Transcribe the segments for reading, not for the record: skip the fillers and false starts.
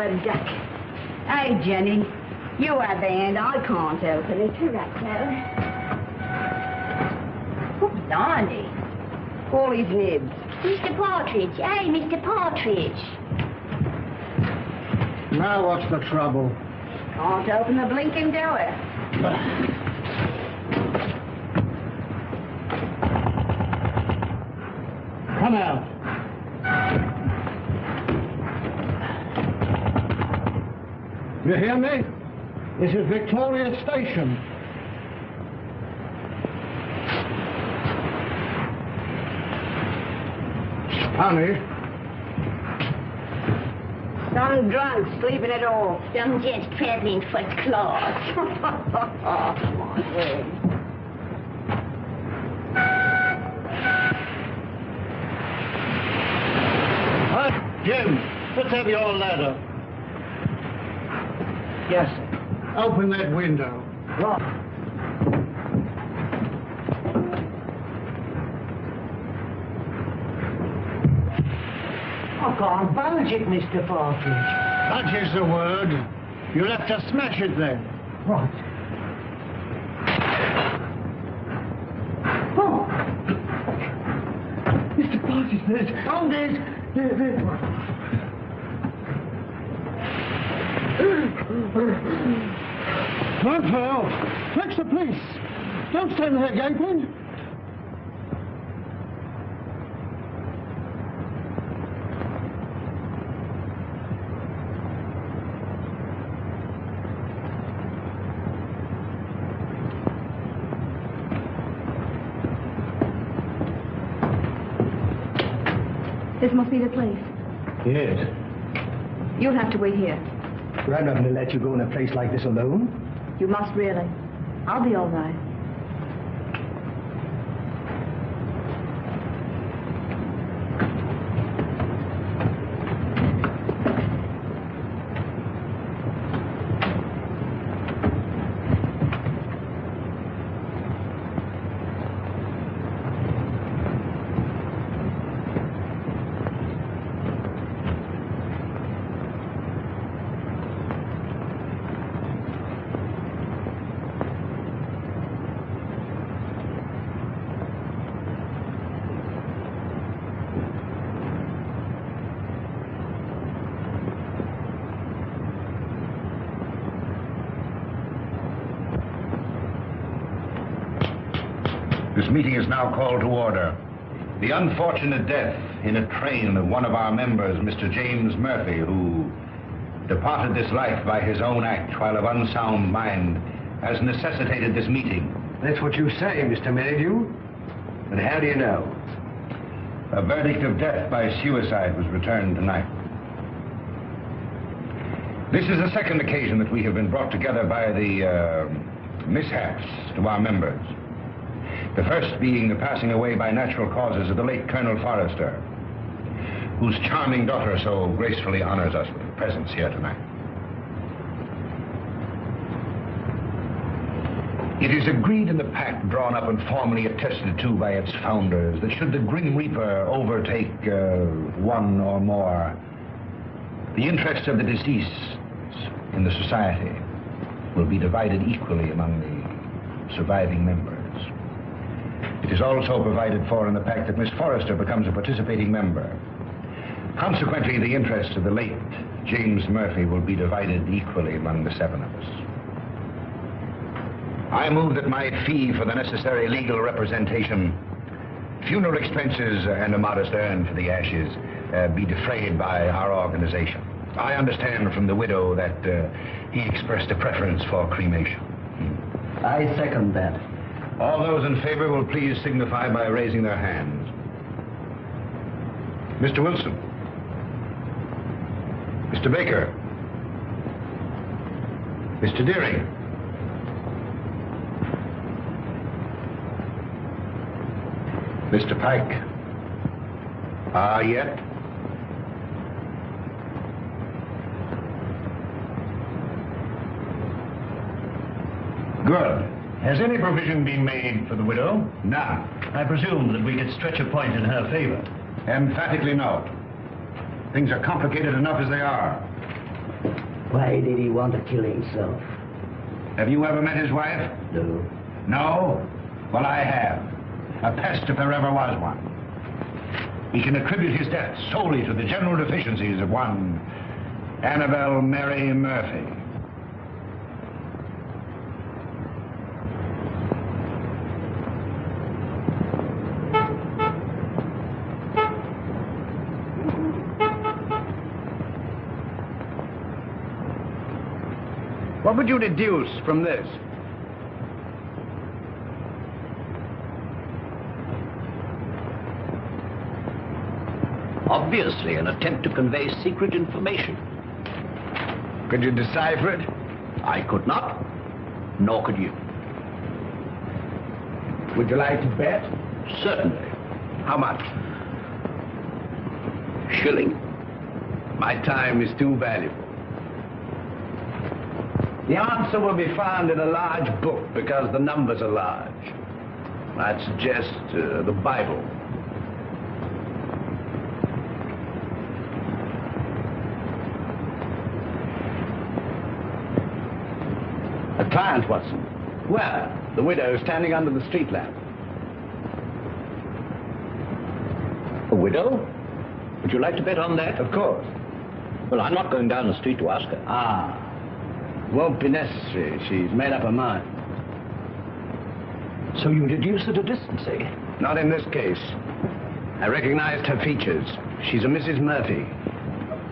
a duck. Hey, Jenny, you have the hand. I can't open it. Oh, blimey. All his nibs. Mr. Partridge. Hey, Mr. Partridge. Now what's the trouble? Can't open the blinking door. Come out. You hear me? This is Victoria Station. Honey. Some drunk sleeping it off. Some gent traveling first class. Oh, my word. Jim, let's have your ladder. Yes, sir. Open that window. Right. I can't budge it, Mr. Partridge. That is the word. You'll have to smash it then. Right. Oh! Mr. Partridge, there's... Oh, there's... Run for help. Fetch the police. Don't stand there gaping. This must be the place. Yes. You'll have to wait here. But I'm not going to let you go in a place like this alone. You must really. I'll be all right. This meeting is now called to order. The unfortunate death in a train of one of our members, Mr. James Murphy, who departed this life by his own act while of unsound mind, has necessitated this meeting. That's what you say, Mr. Merrydew. But how do you know? A verdict of death by suicide was returned tonight. This is the second occasion that we have been brought together by the mishaps to our members. The first being the passing away by natural causes of the late Colonel Forrester, whose charming daughter so gracefully honors us with her presence here tonight. It is agreed in the pact drawn up and formally attested to by its founders that should the Grim Reaper overtake one or more, the interests of the deceased in the society will be divided equally among the surviving members. It is also provided for in the pact that Miss Forrester becomes a participating member. Consequently, the interests of the late James Murphy will be divided equally among the seven of us. I move that my fee for the necessary legal representation, funeral expenses, and a modest urn for the ashes be defrayed by our organization. I understand from the widow that he expressed a preference for cremation. I second that. All those in favor will please signify by raising their hands. Mr. Wilson. Mr. Baker. Mr. Dearing. Mr. Pyke. Yet? Good. Has any provision been made for the widow? None. I presume that we could stretch a point in her favor. Emphatically no. Things are complicated enough as they are. Why did he want to kill himself? Have you ever met his wife? No. No? Well, I have. A pest if there ever was one. He can attribute his death solely to the general deficiencies of one Annabelle Mary Murphy. What would you deduce from this? Obviously, an attempt to convey secret information. Could you decipher it? I could not, nor could you. Would you like to bet? Certainly. How much? Shilling. My time is too valuable. The answer will be found in a large book because the numbers are large. I'd suggest the Bible. A client, Watson. Where? The widow standing under the street lamp. A widow? Would you like to bet on that? Of course. Well, I'm not going down the street to ask her. Ah. Won't be necessary. She's made up her mind. So you deduce at a distance, eh? Not in this case. I recognized her features. She's a Mrs. Murphy.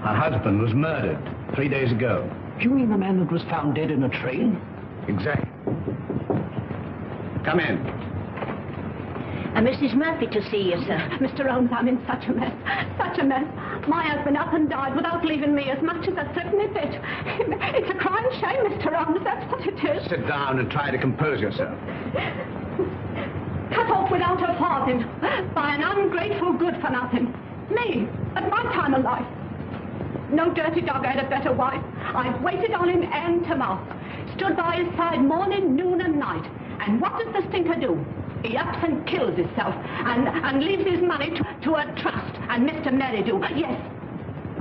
Her husband was murdered 3 days ago. You mean the man that was found dead in a train? Exactly. Come in. Mrs. Murphy to see you, sir. Mr. Holmes, I'm in such a mess. Such a mess. My husband up and died without leaving me as much as a threepenny bit. It's a crying shame, Mr. Holmes. That's what it is. Sit down and try to compose yourself. Cut off without a farthing by an ungrateful good-for-nothing. Me, at my time of life. No dirty dog had a better wife. I've waited on him hand to mouth. Stood by his side morning, noon and night. And what does the stinker do? He ups and kills himself and leaves his money to a trust. And Mr. Merrydew, yes.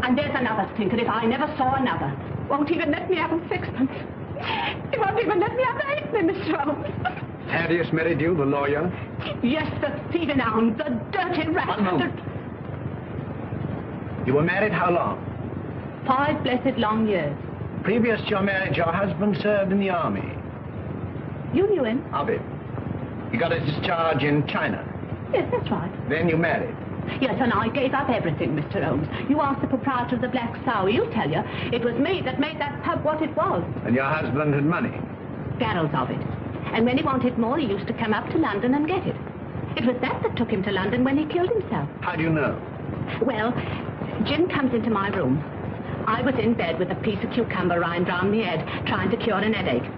And there's another stinker if I never saw another. Won't even let me have a sixpence. He won't even let me have a halfpenny, Mr. Holmes. Thaddeus Merrydew, the lawyer? Yes, the thieving hound, the dirty rat. One moment. You were married how long? 5 blessed long years. Previous to your marriage, your husband served in the army. You knew him? Of it. He got his discharge in China. Yes, that's right. Then you married. Yes, and I gave up everything, Mr. Holmes. You asked the proprietor of the Black Sow. He'll tell you. It was me that made that pub what it was. And your husband had money. Barrels of it. And when he wanted more, he used to come up to London and get it. It was that took him to London when he killed himself. How do you know? Well, Jim comes into my room. I was in bed with a piece of cucumber rind round my head, trying to cure an headache.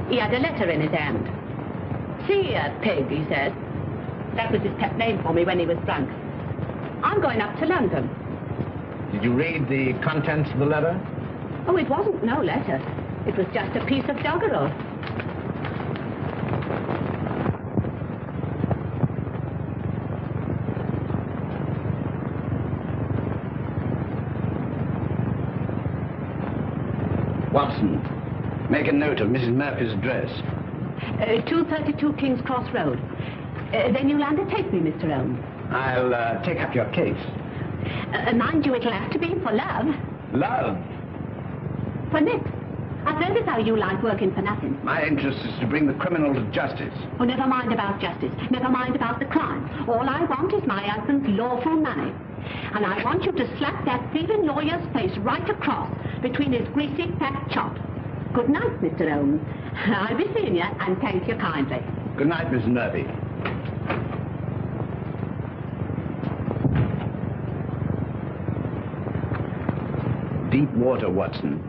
He had a letter in his hand. See here, pig, he says. That was his pet name for me when he was drunk. I'm going up to London. Did you read the contents of the letter? Oh, it wasn't no letter. It was just a piece of doggerel. Watson, make a note of Mrs. Murphy's address. 232 King's Cross Road. Then you'll undertake me, Mr. Holmes. I'll take up your case. Mind you, it'll have to be for love. Love? For Nick. I've heard as how you like working for nothing. My interest is to bring the criminal to justice. Oh, never mind about justice. Never mind about the crime. All I want is my husband's lawful money. And I want you to slap that thieving lawyer's face right across between his greasy fat chop. Good night, Mr. Holmes. I'll be seeing you, and thank you kindly. Good night, Miss Murphy. Deep water, Watson.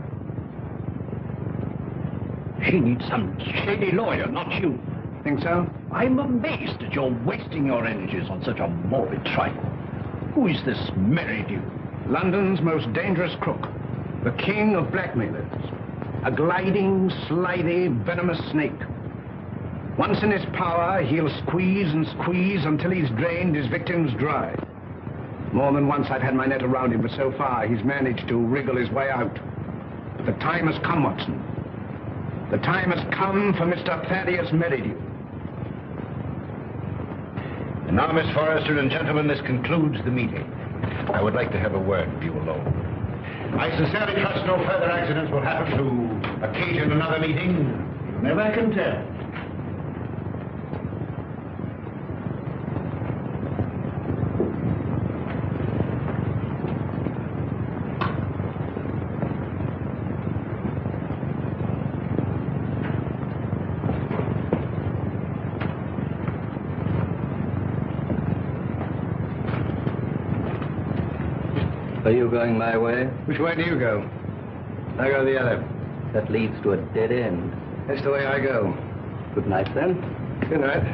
She needs some shady lawyer, not you. Think so? I'm amazed that you're wasting your energies on such a morbid trifle. Who is this Merrydew? London's most dangerous crook. The king of blackmailers. A gliding, slithy, venomous snake. Once in his power, he'll squeeze and squeeze until he's drained his victims dry. More than once I've had my net around him, but so far he's managed to wriggle his way out. The time has come, Watson. The time has come for Mr. Thaddeus Merrydew. And now, Miss Forrester and gentlemen, this concludes the meeting. I would like to have a word with you alone. I sincerely trust no further accidents will happen to occasion another meeting. Never can tell. Are you going my way? Which way do you go? I go the other. That leads to a dead end. That's the way I go. Good night, then. Good night.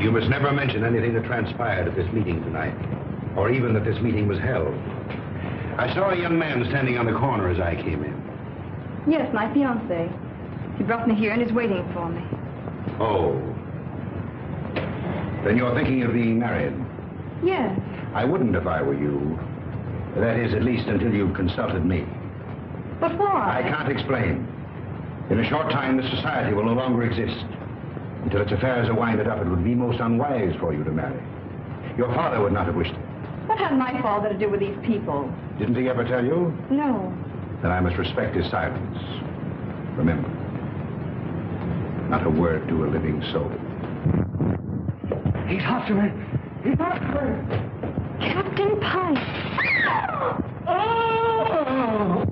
You must never mention anything that transpired at this meeting tonight, or even that this meeting was held. I saw a young man standing on the corner as I came in. Yes, my fiancé. He brought me here and is waiting for me. Oh. Then you're thinking of being married? Yes. I wouldn't if I were you. That is, at least until you've consulted me. But why? I can't explain. In a short time, this society will no longer exist. Until its affairs are winded up, it would be most unwise for you to marry. Your father would not have wished it. What had my father to do with these people? Didn't he ever tell you? No. Then I must respect his silence. Remember, not a word to a living soul. He's after me. He's after me. Captain Pyke. Oh!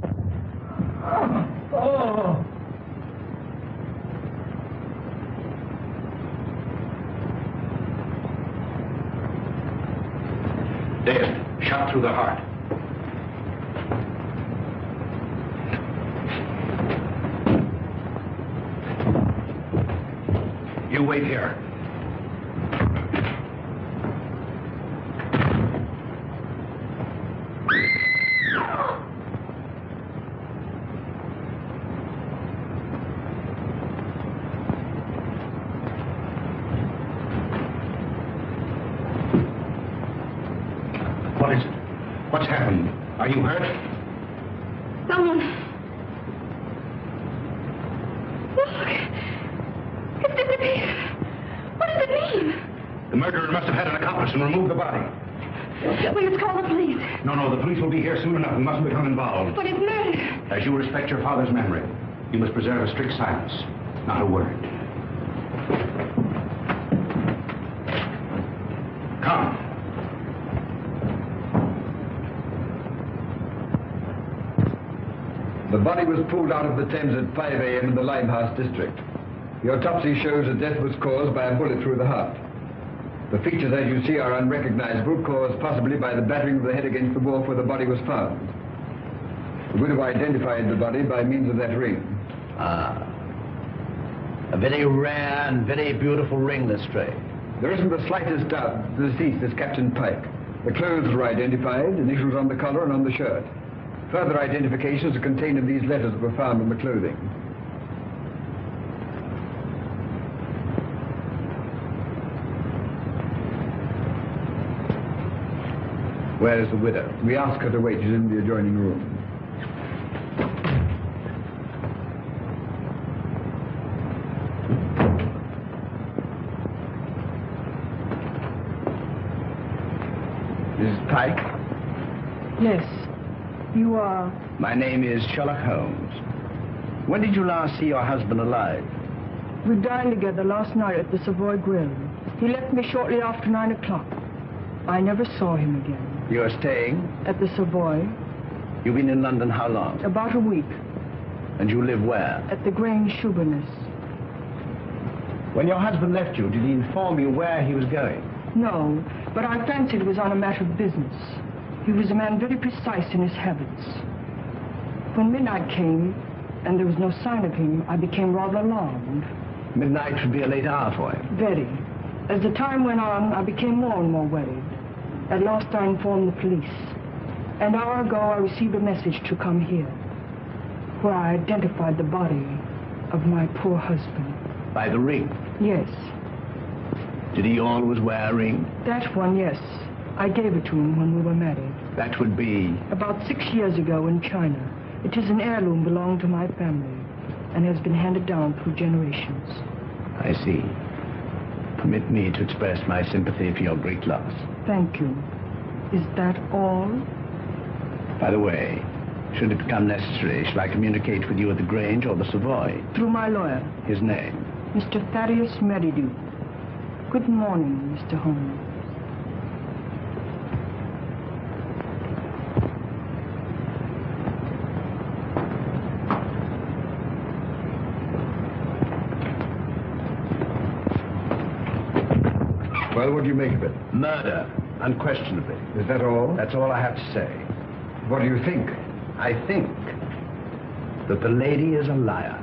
Oh! Dead, shot through the heart. You wait here. What is it? What's happened? Are you hurt? Someone. Look. It's disappeared. What does it mean? The murderer must have had an accomplice and removed the body. We must call the police. No, the police will be here soon enough. We mustn't become involved. But it's murder. As you respect your father's memory, you must preserve a strict silence. Not a word. Come. The body was pulled out of the Thames at 5 a.m. in the Limehouse district. The autopsy shows that death was caused by a bullet through the heart. The features, as you see, are unrecognizable, caused possibly by the battering of the head against the wall where the body was found. The widow identified the body by means of that ring. Ah. A very rare and very beautiful ring, Lestrade. There isn't the slightest doubt the deceased is Captain Pyke. The clothes were identified, initials on the collar and on the shirt. Further identifications are contained in these letters that were found in the clothing. Where is the widow? We asked her to wait. She's in the adjoining room. Mrs. Pyke? Yes. You are? My name is Sherlock Holmes. When did you last see your husband alive? We dined together last night at the Savoy Grill. He left me shortly after 9 o'clock. I never saw him again. You're staying? At the Savoy. You've been in London how long? About a week. And you live where? At the Grange Shoeburyness. When your husband left you, did he inform you where he was going? No, but I fancied it was on a matter of business. He was a man very precise in his habits. When midnight came, and there was no sign of him, I became rather alarmed. Midnight should be a late hour for him. Very. As the time went on, I became more and more worried. At last I informed the police. An hour ago, I received a message to come here. where I identified the body of my poor husband. By the ring? Yes. Did he always wear a ring? That one, yes. I gave it to him when we were married. That would be? About 6 years ago in China. It is an heirloom belonging to my family and has been handed down through generations. I see. Permit me to express my sympathy for your great loss. Thank you. Is that all? By the way, should it become necessary, shall I communicate with you at the Grange or the Savoy? Through my lawyer. His name? Mr. Thaddeus Merrydew. Good morning, Mr. Holmes. Well, what do you make of it? Murder, unquestionably. Is that all? That's all I have to say. What do you think? I think that the lady is a liar.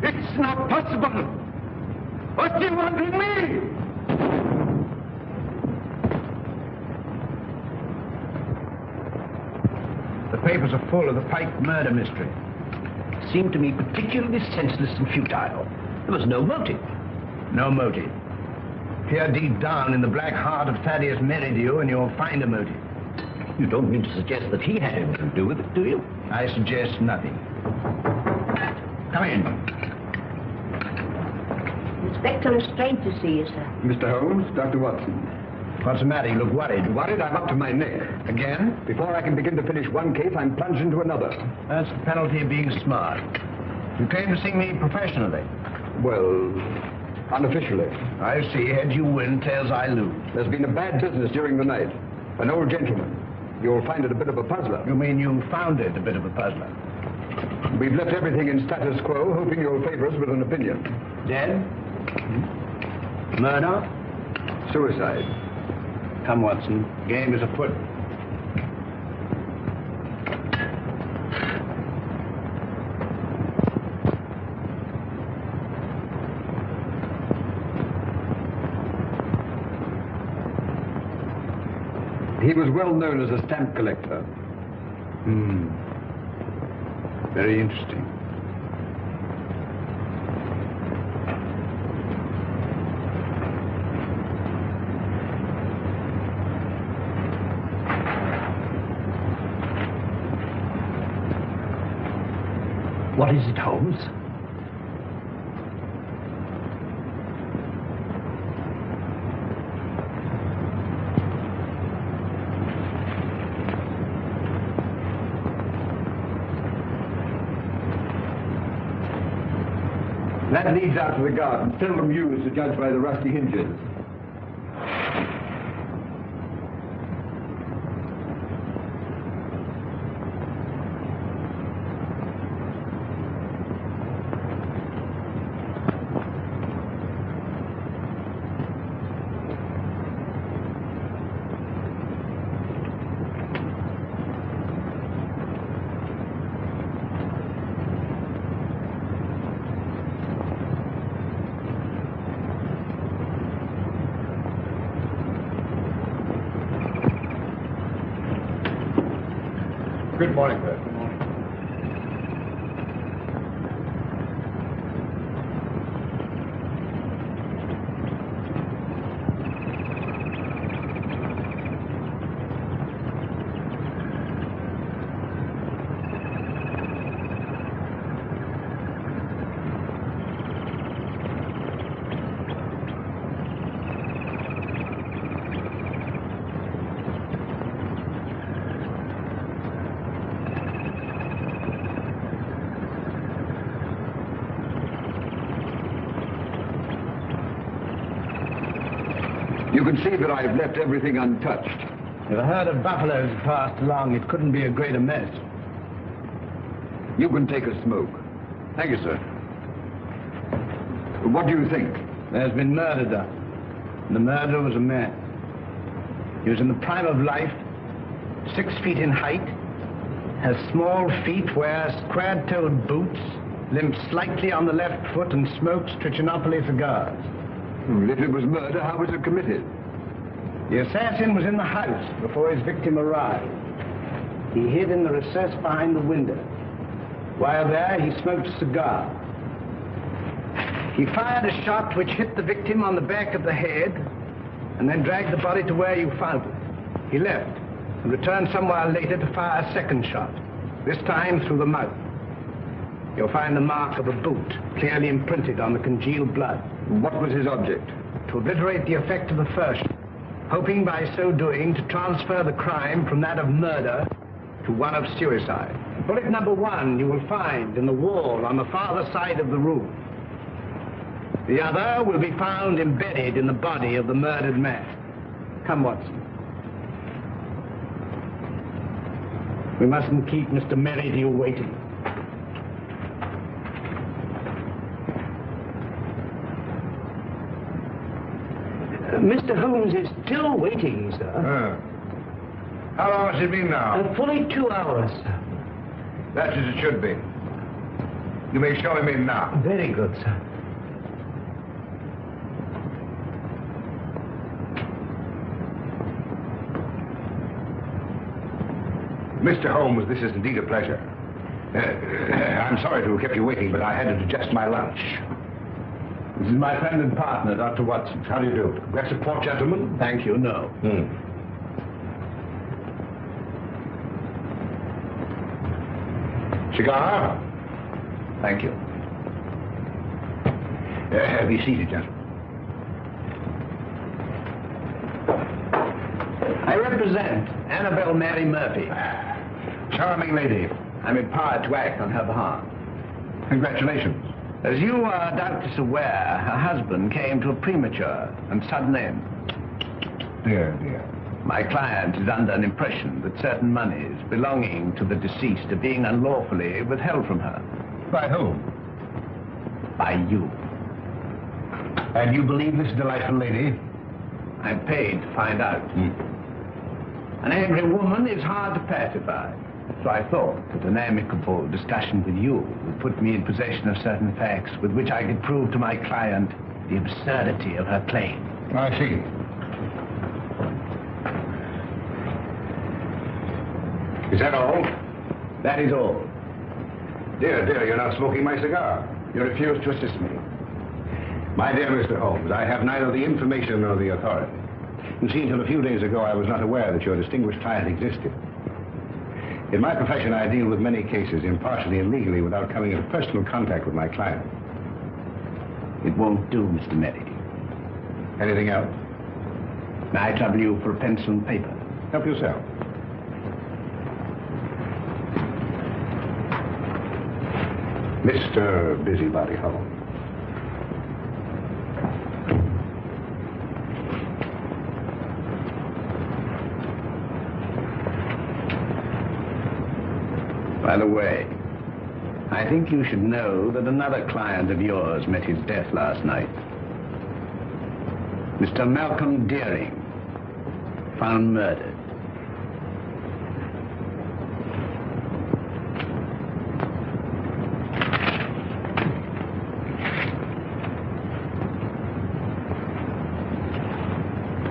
It's not possible! What do you want with me? The papers are full of the Pyke murder mystery. It seemed to me particularly senseless and futile. There was no motive. No motive. Peer deep down in the black heart of Thaddeus Merrydew and you'll find a motive. You don't mean to suggest that he had anything to do with it, do you? I suggest nothing. Come in. Inspector Lestrade to see you, sir. Mr. Holmes, Dr. Watson. What's the matter? You look worried. Worried? I'm up to my neck. Again? Before I can begin to finish one case, I'm plunged into another. That's the penalty of being smart. You came to see me professionally. Well, unofficially. I see. Heads you win, tails I lose. There's been a bad business during the night. An old gentleman. You'll find it a bit of a puzzler. You mean you found it a bit of a puzzler? We've left everything in status quo, hoping you'll favor us with an opinion. Dead? Murder? Suicide. Come, Watson. Game is afoot. He was well known as a stamp collector. Very interesting. What is it, Holmes? That leads out to the garden, seldom used to judge by the rusty hinges. Good morning, Bert. Good morning. You can see that I've left everything untouched. If a herd of buffaloes passed along, it couldn't be a greater mess. You can take a smoke. Thank you, sir. What do you think? There's been murder done. And the murderer was a man. He was in the prime of life, 6 feet in height, has small feet, wears square-toed boots, limps slightly on the left foot, and smokes Trichinopoly cigars. If it was murder, how was it committed? The assassin was in the house before his victim arrived. He hid in the recess behind the window. While there, he smoked a cigar. He fired a shot which hit the victim on the back of the head and then dragged the body to where you found it. He left and returned some while later to fire a second shot, this time through the mouth. You'll find the mark of a boot clearly imprinted on the congealed blood. What was his object? To obliterate the effect of the first, hoping by so doing to transfer the crime from that of murder to one of suicide. Bullet number 1 you will find in the wall on the farther side of the room. The other will be found embedded in the body of the murdered man. Come, Watson. We mustn't keep Mr. Merrydew waiting. Mr. Holmes is still waiting, sir. How long has it been now? Fully 2 hours, sir. That's as it should be. You may show him in now. Very good, sir. Mr. Holmes, this is indeed a pleasure. I'm sorry to have kept you waiting, but I had to digest my lunch. This is my friend and partner, Dr. Watson. How do you do? Glass of port, gentlemen? Thank you, no. Cigar? Thank you. Be seated, gentlemen. I represent Annabelle Mary Murphy. Charming lady. I'm empowered to act on her behalf. Congratulations. As you are doubtless aware, her husband came to a premature and sudden end. Dear, dear. My client is under an impression that certain monies belonging to the deceased are being unlawfully withheld from her. By whom? By you. And you believe this delightful lady? I'm paid to find out. An angry woman is hard to pacify. So I thought that an amicable discussion with you would put me in possession of certain facts with which I could prove to my client the absurdity of her claim. I see. Is that all? That is all. Dear, dear, you're not smoking my cigar. You refuse to assist me. My dear Mr. Holmes, I have neither the information nor the authority. You see, until a few days ago, I was not aware that your distinguished client existed. In my profession, I deal with many cases, impartially and legally, without coming into personal contact with my client. It won't do, Mr. Merrydew. Anything else? May I trouble you for a pencil and paper? Help yourself. Mr. Busybody Holmes. By the way, I think you should know that another client of yours met his death last night. Mr. Malcom Dearing, found murdered.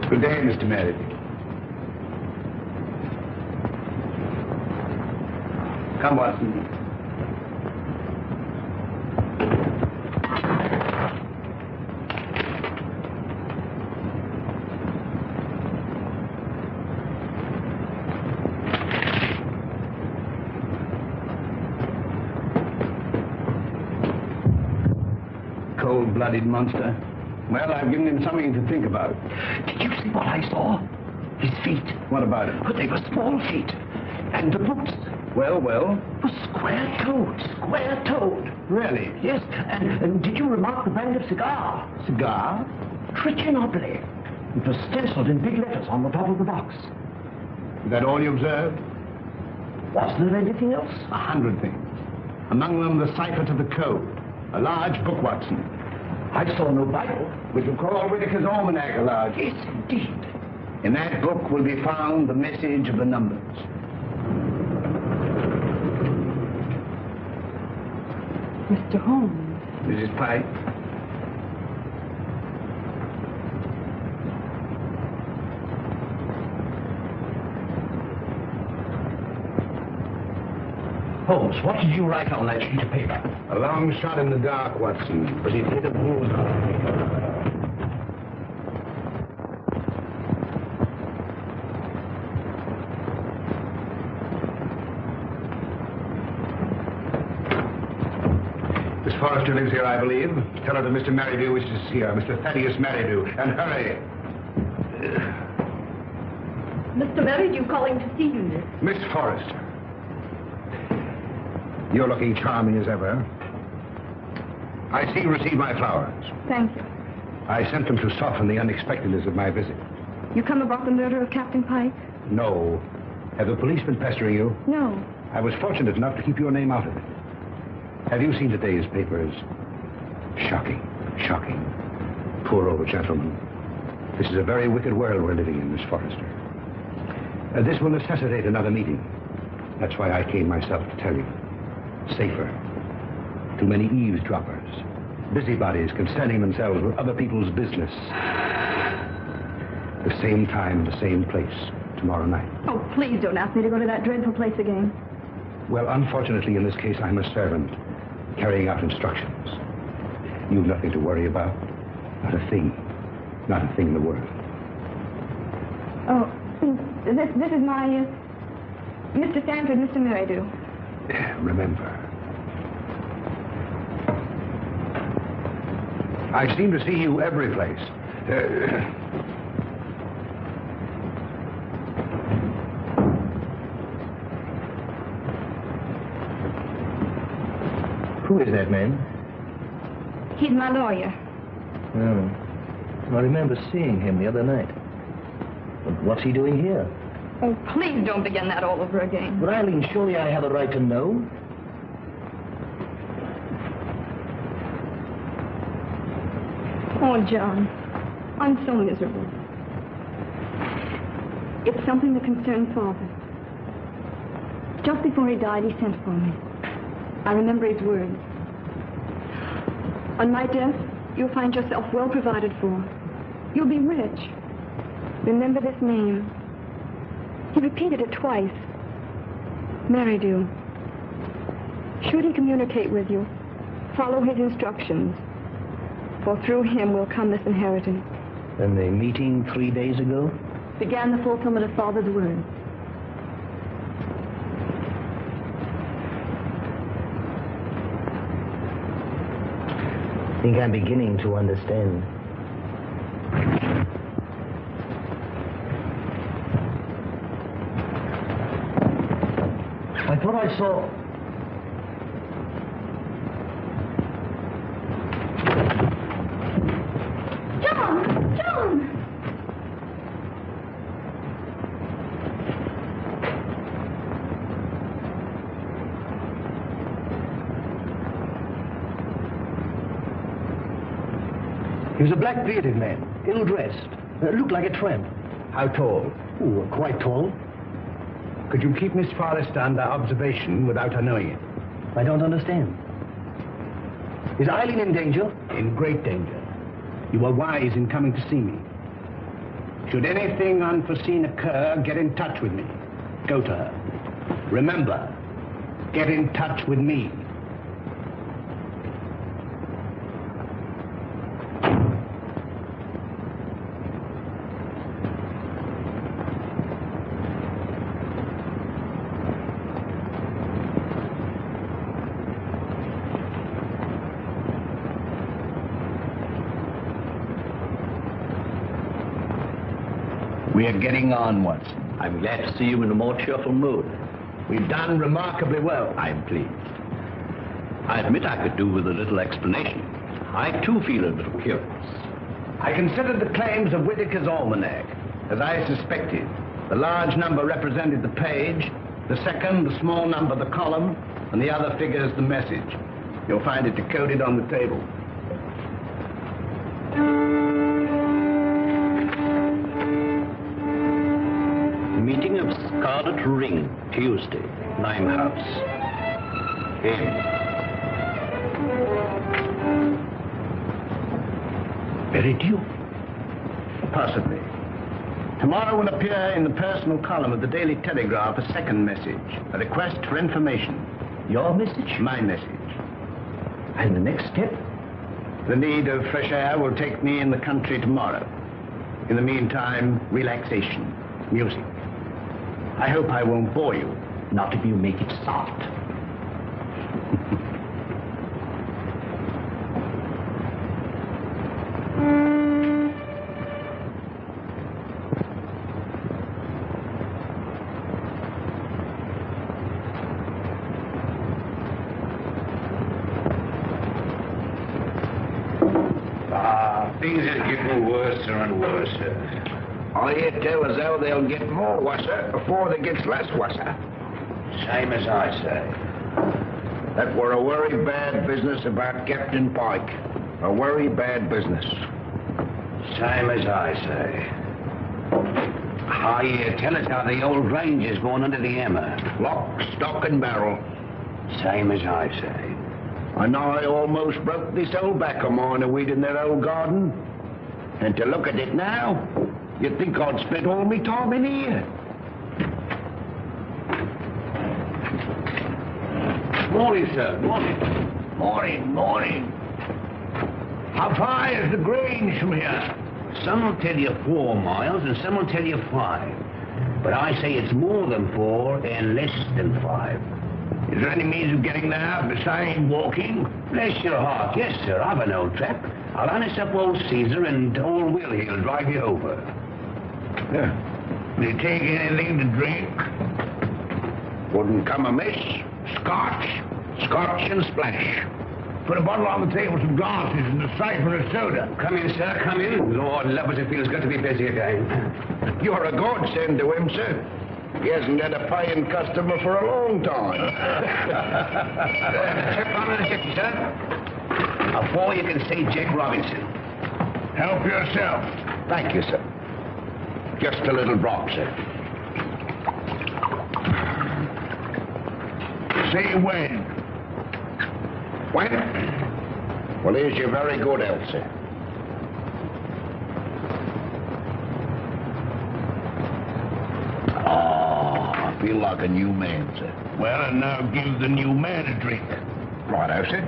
Good day, Mr. Merrydew. Come, Watson. Cold-blooded monster. Well, I've given him something to think about. Did you see what I saw? His feet. What about it? But they were small feet. And the boots Well? were square-toed. Square-toed. Really? Yes, and did you remark the brand of cigar? Cigar? Trichinopoly. It was stenciled in big letters on the top of the box. Is that all you observed? Was there anything else? 100 things. Among them, the cipher to the code. A large book, Watson. I saw no Bible. Which will call Whitaker's Almanac a large. Yes, indeed. In that book will be found the message of the numbers. Mr. Holmes. Mrs. Pyke. Holmes, what did you write on that sheet of paper? A long shot in the dark, Watson, but it hit a bullseye. Miss Forrester lives here, I believe. Tell her that Mr. Merrydew wishes to see her, Mr. Thaddeus Merrydew, and hurry. Mr. Merrydew calling to see you, Miss. Miss Forrester. You're looking charming as ever. I see you received my flowers. Thank you. I sent them to soften the unexpectedness of my visit. You come about the murder of Captain Pyke? No. Have the police been pestering you? No. I was fortunate enough to keep your name out of it. Have you seen today's papers? Shocking. Shocking. Poor old gentleman. This is a very wicked world we're living in, Miss Forrester. This will necessitate another meeting. That's why I came myself to tell you. Safer. Too many eavesdroppers. Busybodies concerning themselves with other people's business. The same time, the same place, tomorrow night. Oh, please don't ask me to go to that dreadful place again. Well, unfortunately, in this case, I'm a servant, carrying out instructions. You've nothing to worry about. Not a thing. Not a thing in the world. Oh, this is my, Mr. Stanford, Mr. Merrydew. Remember. I seem to see you every place. Who is that man? He's my lawyer. Oh. I remember seeing him the other night. But what's he doing here? Oh, please don't begin that all over again. But Eileen, surely I have a right to know. Oh, John, I'm so miserable. It's something that concerns Father. Just before he died, he sent for me. I remember his words. On my death, you'll find yourself well provided for. You'll be rich. Remember this name. He repeated it twice. Merrydew. Should he communicate with you, follow his instructions. For through him will come this inheritance. And the meeting 3 days ago? Began the fulfillment of Father's words. I think I'm beginning to understand. I thought I saw... John! He was a black-bearded man, ill-dressed, looked like a tramp. How tall? Oh, quite tall. Could you keep Miss Forrester under observation without her knowing it? I don't understand. Is Eileen in danger? In great danger. You were wise in coming to see me. Should anything unforeseen occur, get in touch with me. Go to her. Remember, get in touch with me. We are getting on, Watson. I'm glad to see you in a more cheerful mood. We've done remarkably well. I'm pleased. I admit I could do with a little explanation. I, too, feel a little curious. I considered the claims of Whitaker's almanac. As I suspected, the large number represented the page, the second, the small number, the column, and the other figures, the message. You'll find it decoded on the table. Meeting of Scarlet Ring, Tuesday, Limehouse. M. Merrydew? Possibly. Tomorrow will appear in the personal column of the Daily Telegraph a second message, a request for information. Your message? My message. And the next step? The need of fresh air will take me in the country tomorrow. In the meantime, relaxation, music. I hope I won't bore you. Not if you make it soft. Things are getting worse and worse. I hear tell as how they'll get more worser before they gets less worser. Same as I say. That were a very bad business about Captain Pyke. A very bad business. Same as I say. I hear tell us how the old ranger's gone under the hammer. Lock, stock, and barrel. Same as I say. And I almost broke this old back of mine a weed in that old garden. And to look at it now, you'd think I'd spent all my time in here. Morning, sir. Morning. Morning. How far is the Grange from here? Some will tell you 4 miles and some will tell you 5. But I say it's more than 4 and less than 5. Is there any means of getting there besides walking? Bless your heart, yes, sir. I've an old trap. I'll harness up old Caesar and old Will he'll drive you over. Will you take anything to drink? Wouldn't come amiss. Scotch and splash. Put a bottle on the table, some glasses, and a siphon of soda. Come in, sir, come in. Lord love us, it feels good to be busy again. You're a godsend to him, sir. He hasn't had a paying customer for a long time. Chip on the hip, sir. Before you can see Jack Robinson. Help yourself. Thank you, sir. Just a little drop, sir. Say when. When? Well, here's your very good health, sir. I feel like a new man, sir. Well, and now give the new man a drink. Righto, sir.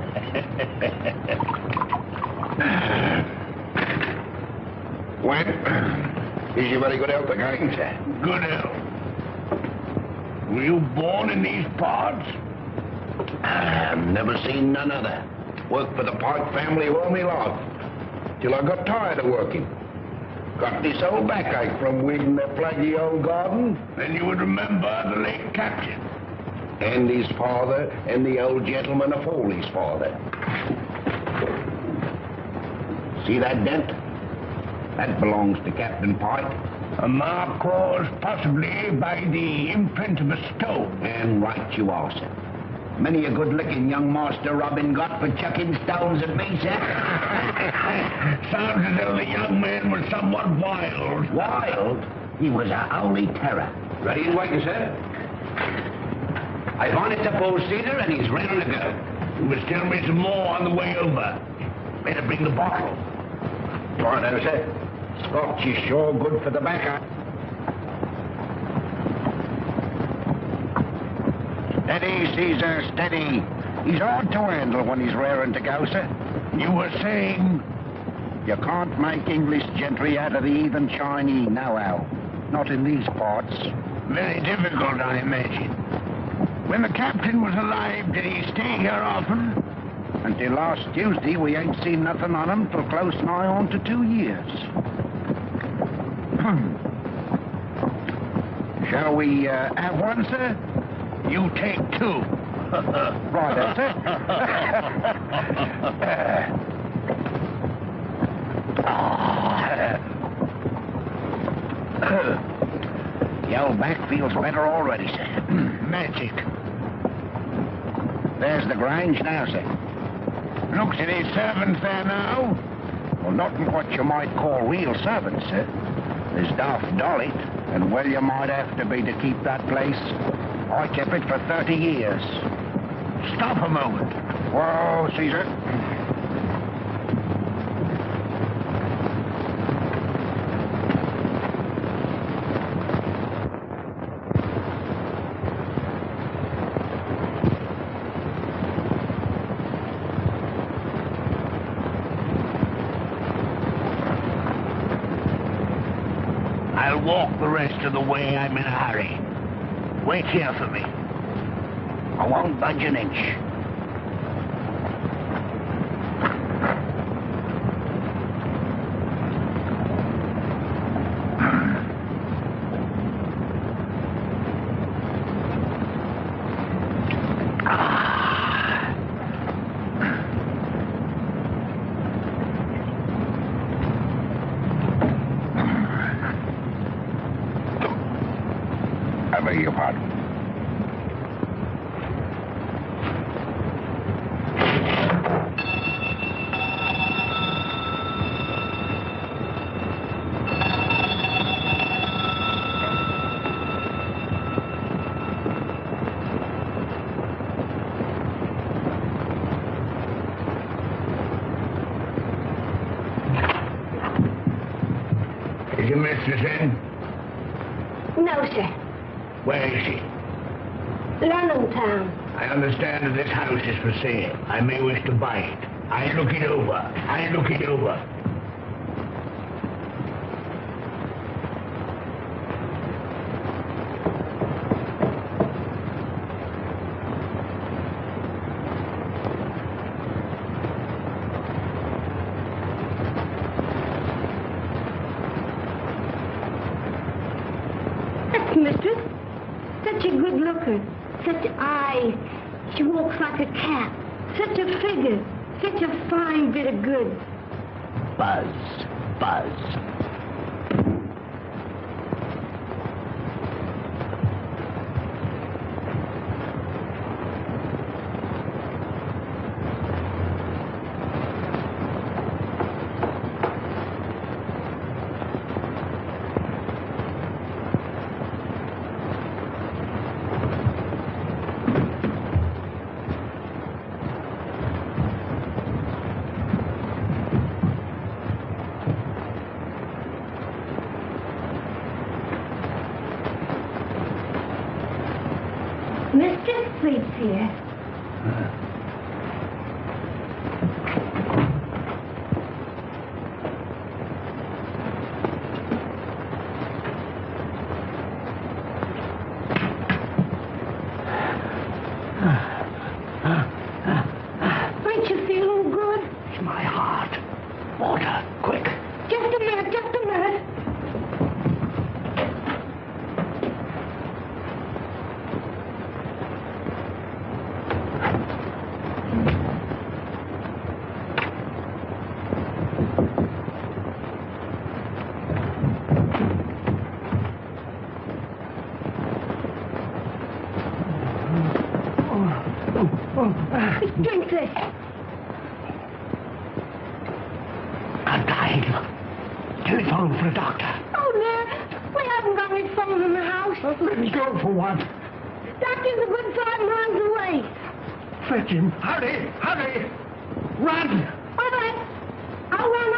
When? Is your very good health again, sir? Good health. Were you born in these parts? I've never seen none other. Worked for the Pyke family all my life. Till I got tired of working. Got this old backache from weeding that plaggy old garden. Then you would remember the late captain. And his father, and the old gentleman afore his father. See that dent? That belongs to Captain Pyke. A mark caused possibly by the imprint of a stone. And right you are, sir. Many a good-looking young Master Robin got for chucking stones at me, sir. Sounds as though the young man was somewhat wild. Wild? He was a holy terror. Ready and waiting, sir. I've harnessed up old Caesar and he's ready to go. You must tell me some more on the way over. Better bring the bottle. Righto, sir. Scotch is sure good for the backer. Steady, Caesar, steady. He's hard to handle when he's raring to go, sir. You were saying? You can't make English gentry out of the heathen Chinese, nohow. Not in these parts. Very difficult, I imagine. When the captain was alive, did he stay here often? Until last Tuesday, we ain't seen nothing on him till close nigh on to 2 years. Shall we have one, sir? You take 2. Right, sir. back feels better already, sir. Magic. There's the Grange now, sir. Looks at his servants there now. Well, not in what you might call real servants, sir. There's Daft Dolly, and well you might have to be to keep that place. I kept it for 30 years. Stop a moment. Whoa, Caesar. I'll walk the rest of the way. I'm in a hurry. Wait here for me. I won't budge an inch. I beg your pardon. Is your mistress in? No, sir. Where is she? London town. I understand that this house is for sale. I may wish to buy it. I look it over. That's mistress. Such a good looker. Such eyes. She walks like a cat. Such a figure. Such a fine bit of goods. Buzz. Mistress sleeps here. Ain't you feeling good? It's my heart. Water, quick. Just a minute. Drink this. I'm dying. Telephone for a doctor. Oh, no. We haven't got any phone in the house. Let me go for one. Doctor's a good 5 miles away. Fetch him. Hurry. Run. All right. I'll run.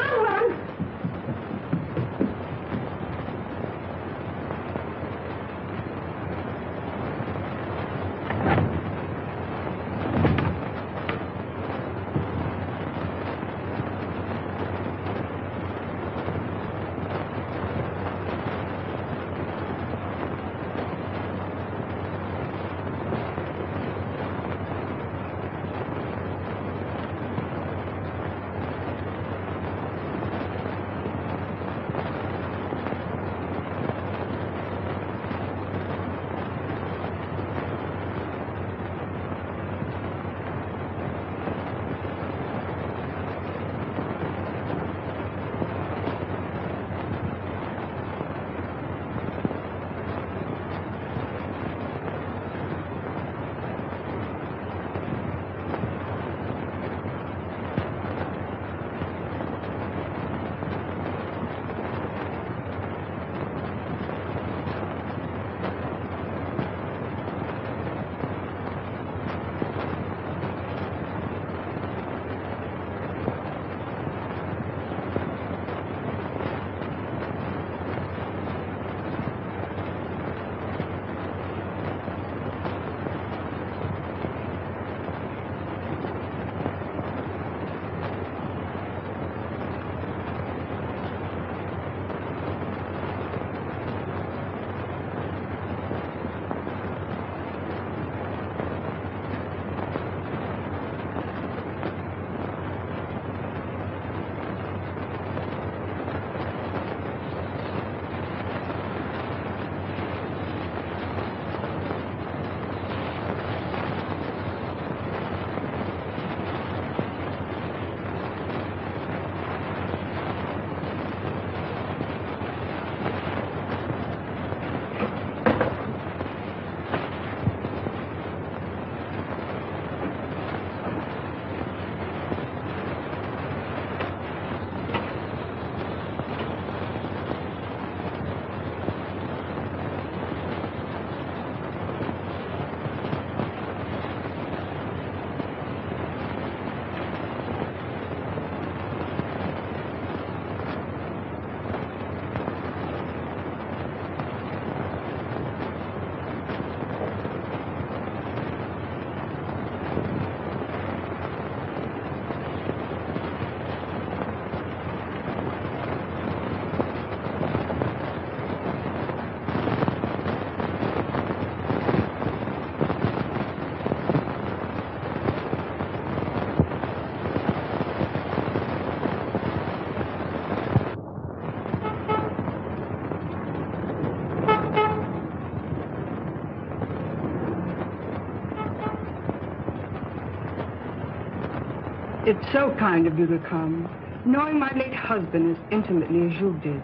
It's so kind of you to come. Knowing my late husband as intimately as you did,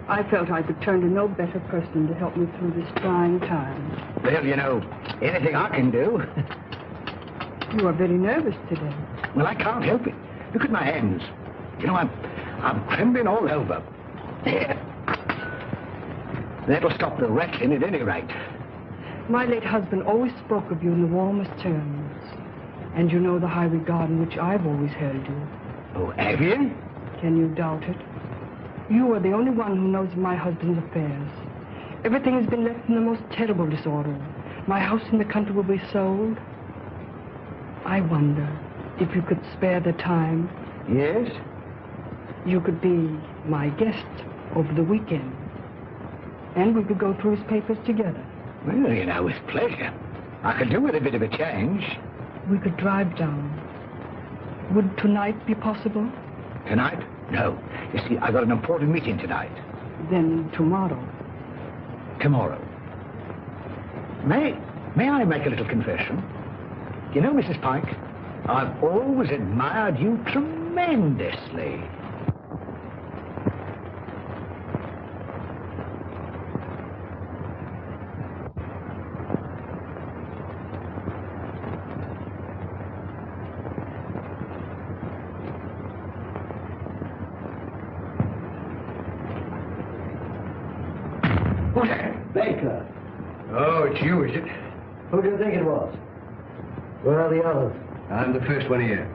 I felt I could turn to no better person to help me through this trying time. Well, you know, anything I can do. You are very nervous today. Well, I can't help it. Look at my hands. You know, I'm trembling all over. There. That'll stop the rattling at any rate. My late husband always spoke of you in the warmest terms. And you know the high regard in which I've always held you. Oh, have you? Can you doubt it? You are the only one who knows of my husband's affairs. Everything has been left in the most terrible disorder. My house in the country will be sold. I wonder if you could spare the time. Yes? You could be my guest over the weekend. And we could go through his papers together. Well, you know, with pleasure. I could do with a bit of a change. We could drive down. Would tonight be possible? Tonight? No. You see, I've got an important meeting tonight. Then tomorrow. Tomorrow. May I make a little confession? You know, Mrs. Pyke, I've always admired you tremendously. Baker. Oh, it's you, is it? Who do you think it was? Where are the others? I'm the first one here.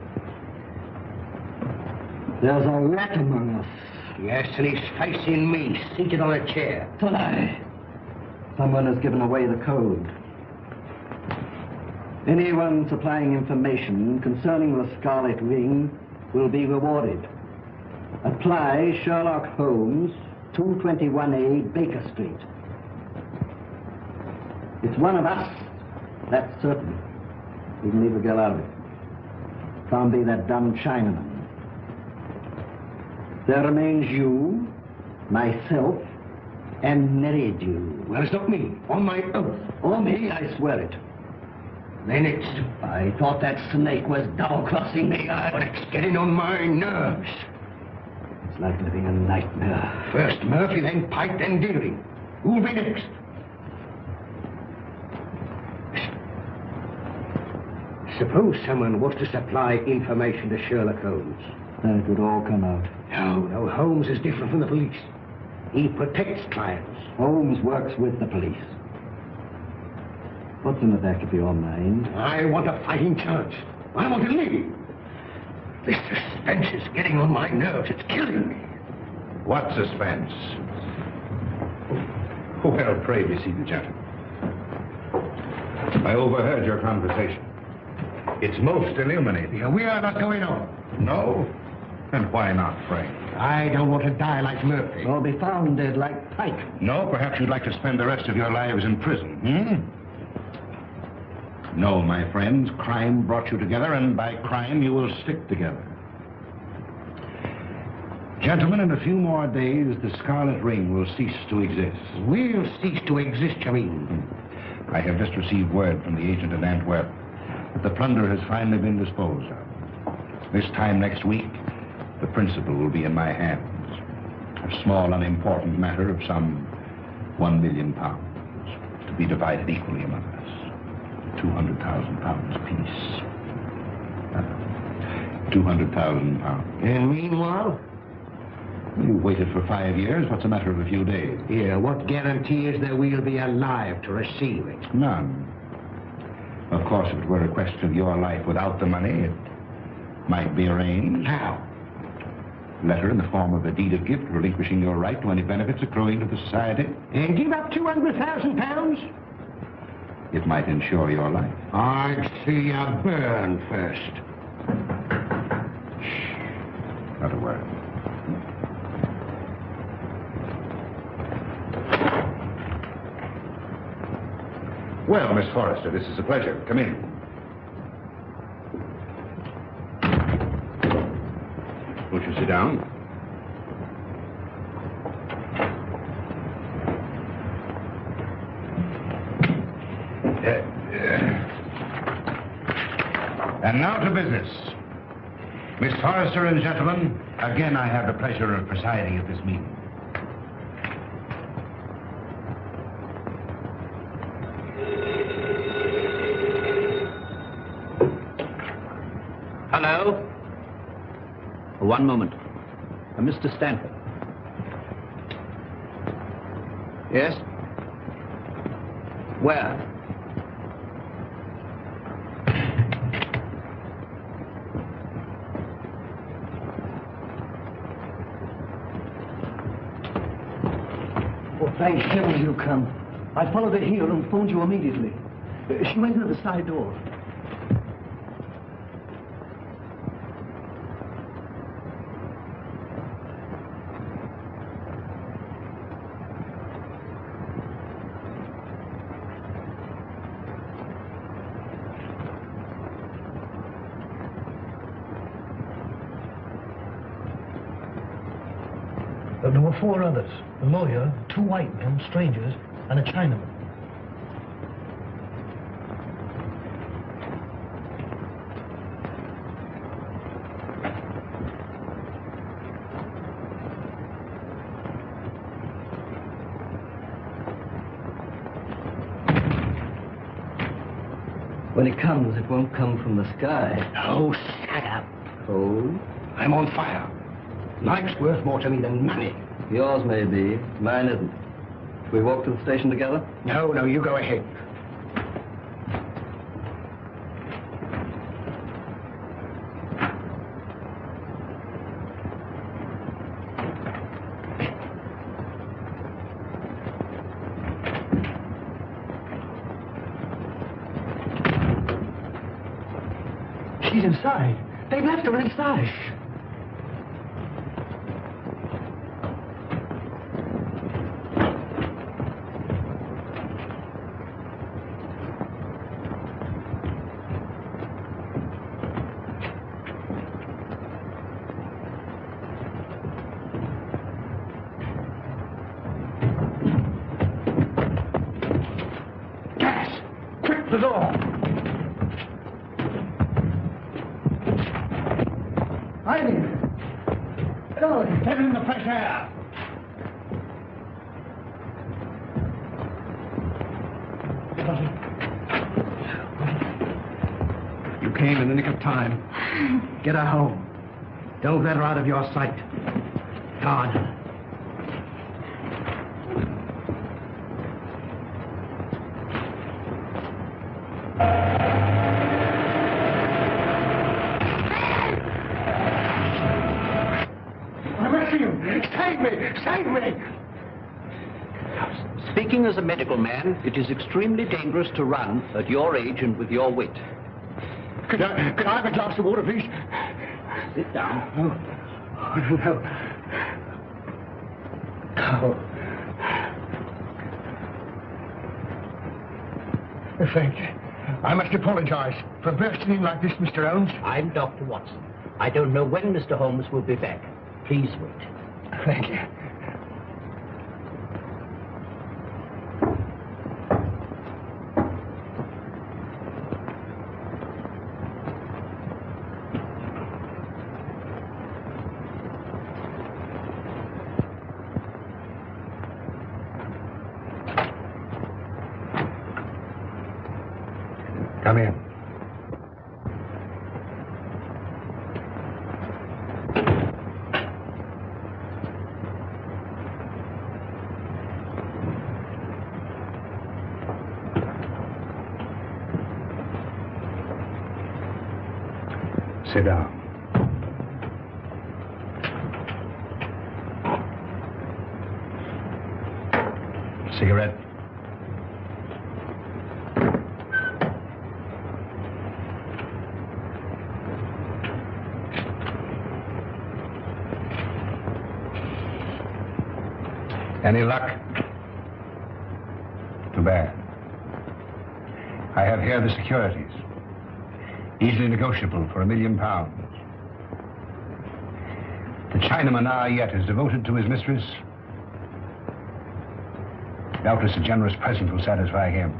There's a rat among us. Yes, and he's facing me, seated on a chair. Tonight. Someone has given away the code. Anyone supplying information concerning the Scarlet Ring will be rewarded. Apply Sherlock Holmes, 221A Baker Street. It's one of us, that's certain. We can leave a girl out of it. Can't be that dumb Chinaman. There remains you, myself, and Merrydew. Well, it's not me. On my oath. Or me, I swear it. Then it's... I thought that snake was double-crossing me. But it's getting on my nerves. It's like living a nightmare. First Murphy, then Pyke, then Dearing. Who'll be next? Suppose someone was to supply information to Sherlock Holmes. Then it would all come out. No, Holmes is different from the police. He protects clients. Holmes works with the police. What's in the back of your mind? I want a fighting chance. I want to leave. This suspense is getting on my nerves. It's killing me. What suspense? Well, pray be seated, gentlemen. I overheard your conversation. It's most illuminating. Yeah, we are not going on. No? And why not, Frank? I don't want to die like Murphy. Or be found dead like Pyke. No, perhaps you'd like to spend the rest of your lives in prison, No, my friends, crime brought you together, and by crime you will stick together. Gentlemen, in a few more days, the Scarlet Ring will cease to exist. We'll cease to exist, you mean? I have just received word from the agent in Antwerp that the plunder has finally been disposed of. This time next week, the principal will be in my hands. A small, unimportant matter of some £1 million, to be divided equally among us. £200,000 apiece. £200,000. And meanwhile? You waited for 5 years. What's a matter of a few days? Yeah, what guarantee is there we'll be alive to receive it? None. Of course, if it were a question of your life without the money, it might be arranged. How? Letter in the form of a deed of gift relinquishing your right to any benefits accruing to the society. And give up £200,000? It might ensure your life. I'd see you burn first. Shh. Not a word. Well, Miss Forrester, this is a pleasure. Come in. Won't you sit down? And now to business. Miss Forrester and gentlemen, again I have the pleasure of presiding at this meeting. Hello? One moment. Mr. Stanford. Yes? Where? Oh, thank heaven you come. I followed her here and phoned you immediately. She went into the side door. There were 4 others. A lawyer, 2 white men, strangers, and a Chinaman. When it comes, it won't come from the sky. Oh, shut up. Oh? I'm on fire. Life's worth more to me than money. Yours may be. Mine isn't. Shall we walk to the station together? No, you go ahead. She's inside. They've left her inside. Gas! Quick, the door! Eileen! Darling! Get in the fresh air! You came in the nick of time. Get her home. Don't let her out of your sight. God. I'm asking you, save me! Save me! Speaking as a medical man, it is extremely dangerous to run at your age and with your wit. Could I have a glass of water, please? Sit down. Oh, no. Oh. Thank you. I must apologize for bursting in like this, Mr. Holmes. I'm Dr. Watson. I don't know when Mr. Holmes will be back. Please wait. Thank you. Come in. Sit down. Cigarette? Any luck? Too bad. I have here the securities. Easily negotiable for £1 million. The Chinaman yet is devoted to his mistress. Doubtless a generous present will satisfy him.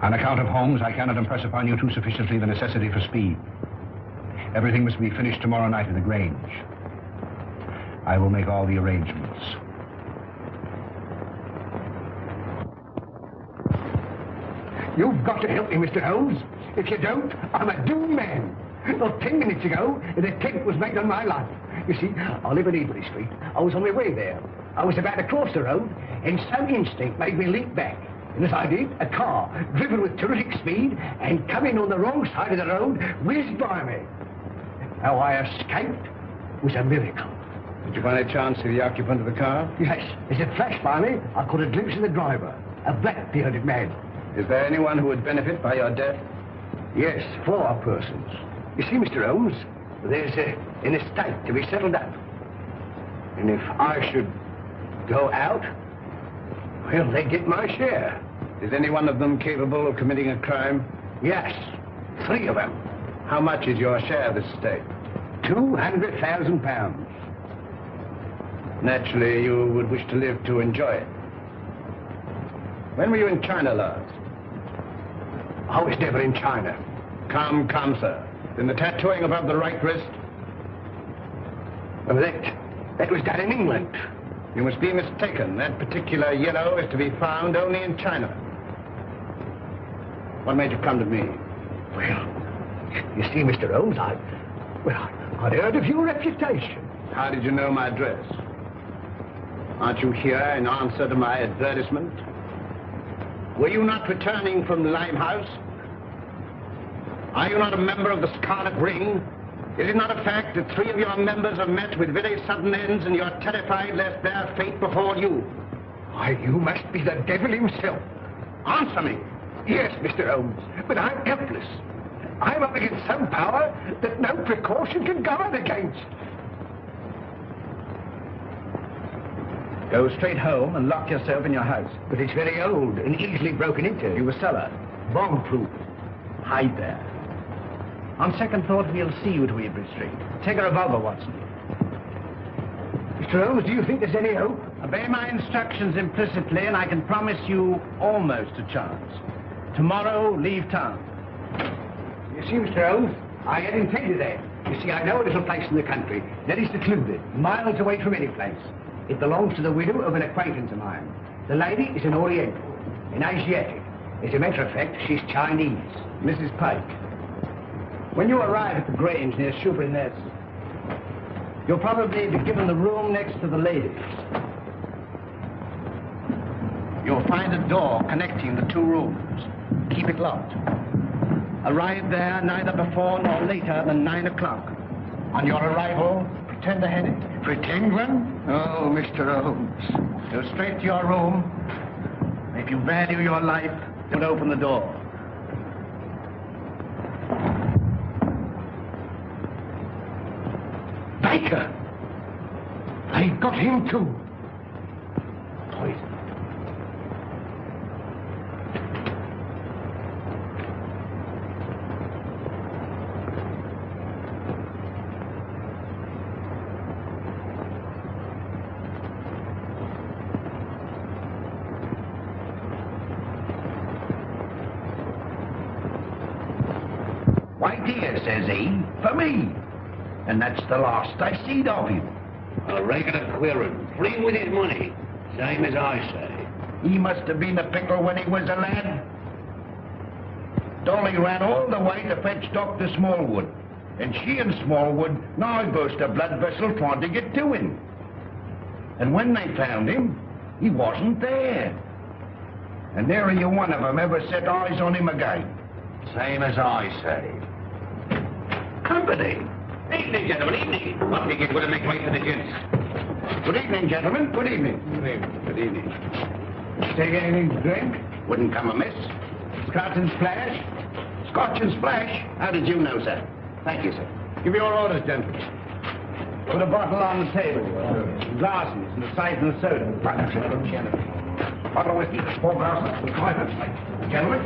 On account of Holmes, I cannot impress upon you too sufficiently the necessity for speed. Everything must be finished tomorrow night at the Grange. I will make all the arrangements. You've got to help me, Mr. Holmes. If you don't, I'm a doomed man. Not 10 minutes ago, an attempt was made on my life. You see, I live in Ebury Street. I was on my way there. I was about to cross the road, and some instinct made me leap back. And as I did, a car, driven with terrific speed and coming on the wrong side of the road, whizzed by me. How I escaped was a miracle. Did you by any chance see the occupant of the car? Yes, as it flashed by me, I caught a glimpse of the driver, a black-bearded man. Is there anyone who would benefit by your death? Yes, 4 persons. You see, Mr. Holmes, there's an estate to be settled up. And if I should go out, well, they get my share. Is any one of them capable of committing a crime? Yes, 3 of them. How much is your share of this estate? £200,000. Naturally, you would wish to live to enjoy it. When were you in China last? I was never in China. Come, sir. Then the tattooing above the right wrist? Oh, that was done in England. You must be mistaken. That particular yellow is to be found only in China. What made you come to me? Well, you see, Mr. Holmes, I'd heard of your reputation. How did you know my address? Aren't you here in answer to my advertisement? Were you not returning from Limehouse? Are you not a member of the Scarlet Ring? Is it not a fact that 3 of your members have met with very sudden ends and you're terrified lest their fate befall you? Why, you must be the devil himself. Answer me. Yes, Mr. Holmes, but I'm helpless. I'm up against some power that no precaution can guard against. Go straight home and lock yourself in your house. But it's very old and easily broken into. You a cellar. Bomb-proof. Hide there. On second thought, we'll see you to Ebury Street. Take a revolver, Watson. Mr. Holmes, do you think there's any hope? Obey my instructions implicitly, and I can promise you almost a chance. Tomorrow, leave town. You see, Mr. Holmes, I had intended that. You see, I know a little place in the country that is secluded, miles away from any place. It belongs to the widow of an acquaintance of mine. The lady is an Oriental, an Asiatic. As a matter of fact, she's Chinese. Mrs. Pyke. When you arrive at the Grange near Shoebury Nest, you'll probably be given the room next to the ladies. You'll find a door connecting the 2 rooms. Keep it locked. Arrive there neither before nor later than 9 o'clock. On your arrival, pretend a headache. Pretend one? Oh, Mr. Holmes. Go straight to your room. If you value your life, don't open the door. Baker! They got him too. Poison. Why, dear, says he, for me. And that's the last I seed of him. A regular queerin', free with his money, same as I say. He must have been a pickle when he was a lad. Dolly ran all the way to fetch Dr. Smallwood. And she and Smallwood now burst a blood vessel trying to get to him. And when they found him, he wasn't there. And nary a one of them ever set eyes on him again. Same as I say. Company. Evening, gentlemen, evening. What think it would make way for the gents? Good evening, gentlemen. Good evening. Good evening. Good evening. Take anything to drink? Wouldn't come amiss. Scotch and splash? Scotch and splash? How did you know, sir? Thank you, sir. Give your orders, gentlemen. Put a bottle on the table. Glasses and the size of the soda. Bottle of whiskey. 4 glasses. 5 gentlemen.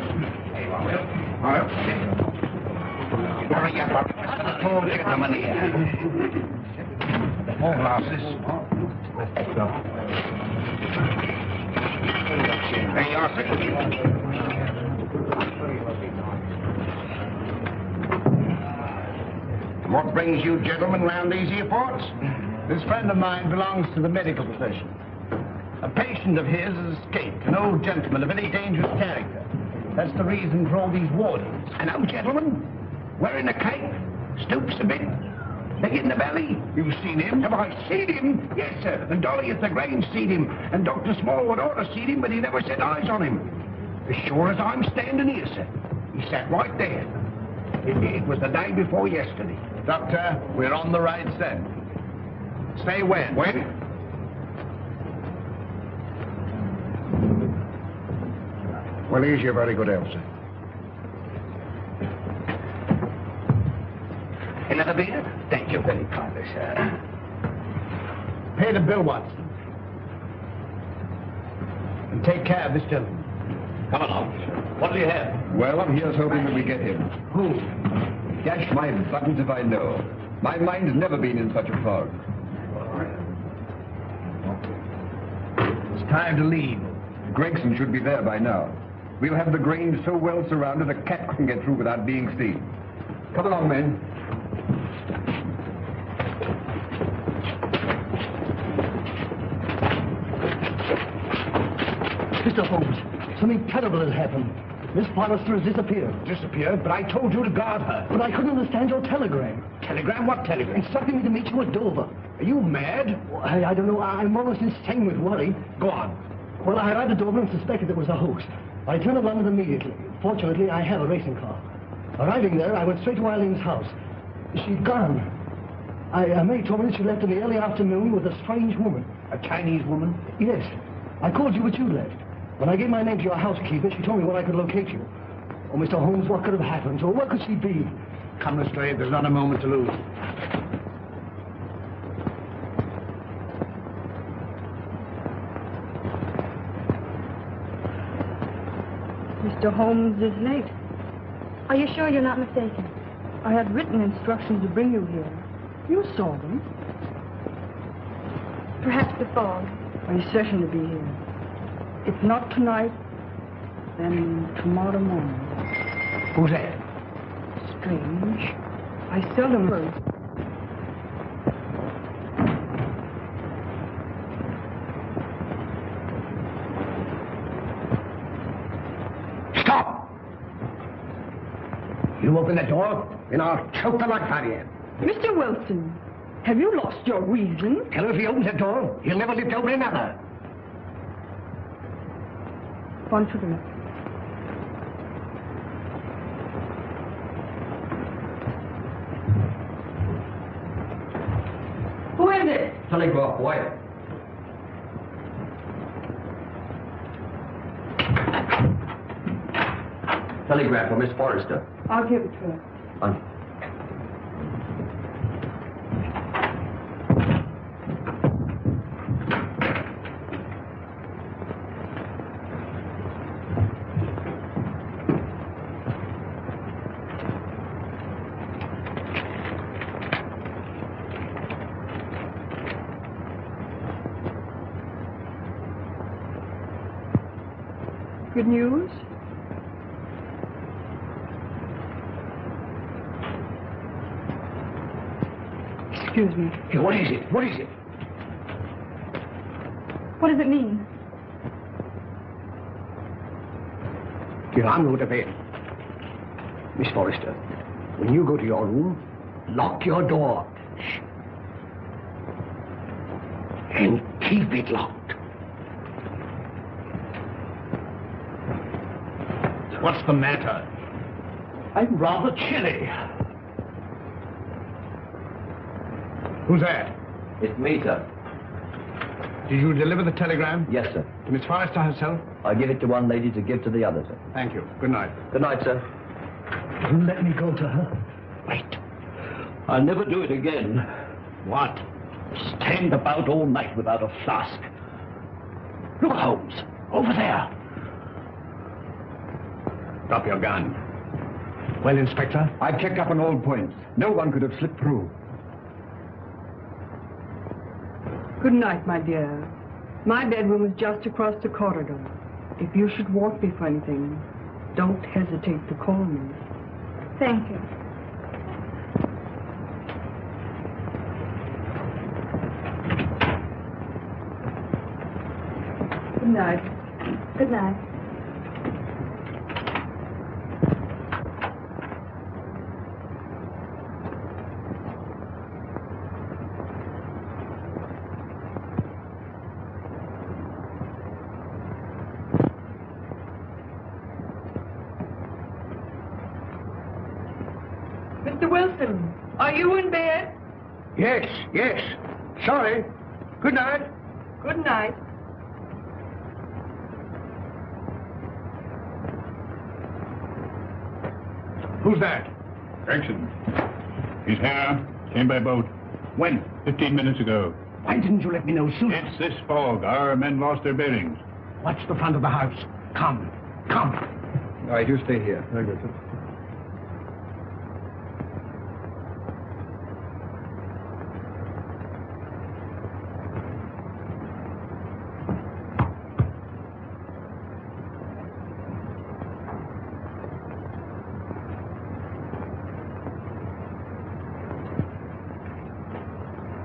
Hey, all right. Hurry up. Get the money here. 4 glasses. There you are, sir. What brings you gentlemen round these here parts? This friend of mine belongs to the medical profession. A patient of his has escaped, an old gentleman of very dangerous character. That's the reason for all these wardings. An old gentleman? Wearing a cape? Stoops a bit? Big in the belly? You've seen him? Have I seen him? Yes, sir. And Dolly at the Grange seen him. And Dr. Smallwood ought to seen him, but he never set eyes on him. As sure as I'm standing here, sir. He sat right there. It was the day before yesterday. Doctor, we're on the right scent. Say when? When? Well, here's your very good health, sir. Another beer? Thank you very kindly, sir. Pay the bill, Watson. And take care of this gentleman. Come along. What do you have? Well, I'm here's hoping that we get him. Who? Dash my buttons if I know. My mind's never been in such a fog. It's time to leave. Gregson should be there by now. We'll have the Grange so well surrounded a cat couldn't get through without being seen. Come along, men. Mr. Holmes, something terrible has happened. Miss Forrester has disappeared. Disappeared? But I told you to guard her. But I couldn't understand your telegram. Telegram? What telegram? Instructing me to meet you at Dover. Are you mad? Well, I don't know. I'm almost insane with worry. Go on. Well, I arrived at Dover and suspected it was a hoax. I returned to London immediately. Fortunately, I have a racing car. Arriving there, I went straight to Eileen's house. She'd gone. May told me that she left in the early afternoon with a strange woman. A Chinese woman? Yes. I called you, but you left. When I gave my name to your housekeeper, she told me where I could locate you. Oh, Mr. Holmes, what could have happened? Or where could she be? Come, Lestrade, there's not a moment to lose. Mr. Holmes is late. Are you sure you're not mistaken? I had written instructions to bring you here. You saw them. Perhaps the fog. Are you certain to be here? If not tonight, then tomorrow morning. Who's that? Strange. I seldom heard. Stop! You open that door, and I'll choke the life out of you. Mr. Wilson, have you lost your reason? Tell him if he opens that door, he'll never live to open another. On to the left. Who is it? Telegraph, boy. Telegram for Miss Forrester. I'll give it to her. Good news? Excuse me. Hey, what is it? What is it? What does it mean? Here, I'm going to bed. Miss Forrester, when you go to your room, lock your door. Shh. And keep it locked. What's the matter? I'm rather chilly. Who's that? It's me, sir. Did you deliver the telegram? Yes, sir. To Miss Forrester herself? I give it to one lady to give to the other, sir. Thank you. Good night. Good night, sir. You let me go to her. Wait. I'll never do it again. What? Stand about all night without a flask. Look, Holmes. Over there. Drop your gun. Well, Inspector? I've checked up on all points. No one could have slipped through. Good night, my dear. My bedroom is just across the corridor. If you should want me for anything, don't hesitate to call me. Thank you. night. Good night. Mr. Wilson, are you in bed? Yes, yes. Sorry. Good night. Good night. Who's that? Gregson. He's here. Came by boat. When? 15 minutes ago. Why didn't you let me know sooner? It's this fog. Our men lost their bearings. Watch the front of the house. Come. Come. All right, you stay here. Very good, sir.